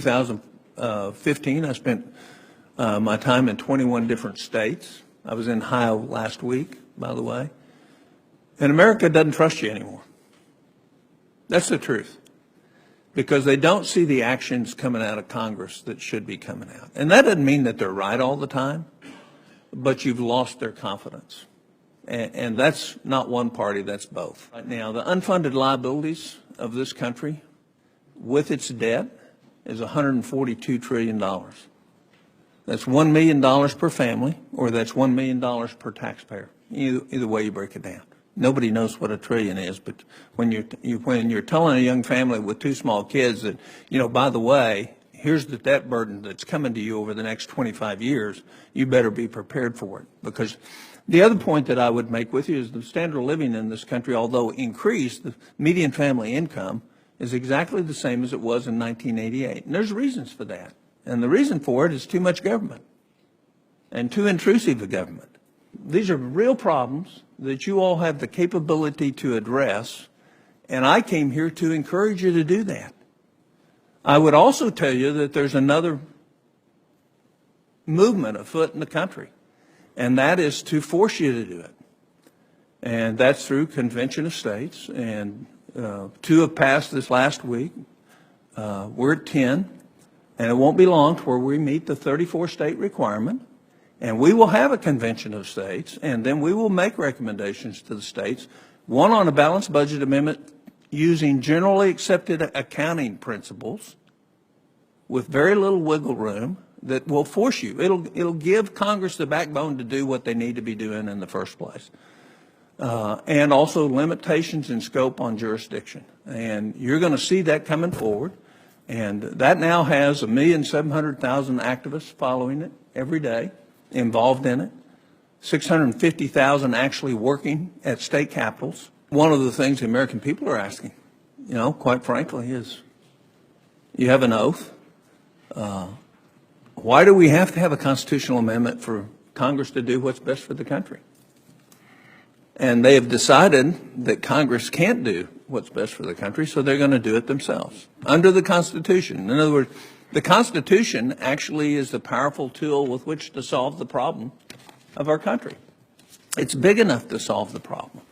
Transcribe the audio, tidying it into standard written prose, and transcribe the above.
2015, I spent my time in 21 different states. I was in Ohio last week, by the way. And America doesn't trust you anymore. That's the truth. Because they don't see the actions coming out of Congress that should be coming out. And that doesn't mean that they're right all the time, but you've lost their confidence. And that's not one party, that's both. Right now, the unfunded liabilities of this country with its debt is $142 trillion. That's $1 million per family, or that's $1 million per taxpayer. Either way you break it down. Nobody knows what a trillion is, but when you're telling a young family with two small kids that, by the way, here's the debt burden that's coming to you over the next 25 years, you better be prepared for it. Because the other point that I would make with you is the standard of living in this country, although increased, the median family income is exactly the same as it was in 1988. And there's reasons for that. And the reason for it is too much government and too intrusive a government. These are real problems that you all have the capability to address, and I came here to encourage you to do that. I would also tell you that there's another movement afoot in the country, and that is to force you to do it. And that's through Convention of States, and 2 have passed this last week. We're at 10, and it won't be long to where we meet the 34-state requirement. And we will have a convention of states, and then we will make recommendations to the states, one on a balanced budget amendment using generally accepted accounting principles with very little wiggle room that will force you. It'll give Congress the backbone to do what they need to be doing in the first place. And also limitations in scope on jurisdiction. And you're going to see that coming forward. And that now has 1,700,000 activists following it every day, involved in it, 650,000 actually working at state capitals. One of the things the American people are asking, quite frankly, is you have an oath. Why do we have to have a constitutional amendment for Congress to do what's best for the country? And they have decided that Congress can't do what's best for the country, so they're going to do it themselves under the Constitution. In other words, the Constitution actually is the powerful tool with which to solve the problem of our country. It's big enough to solve the problem.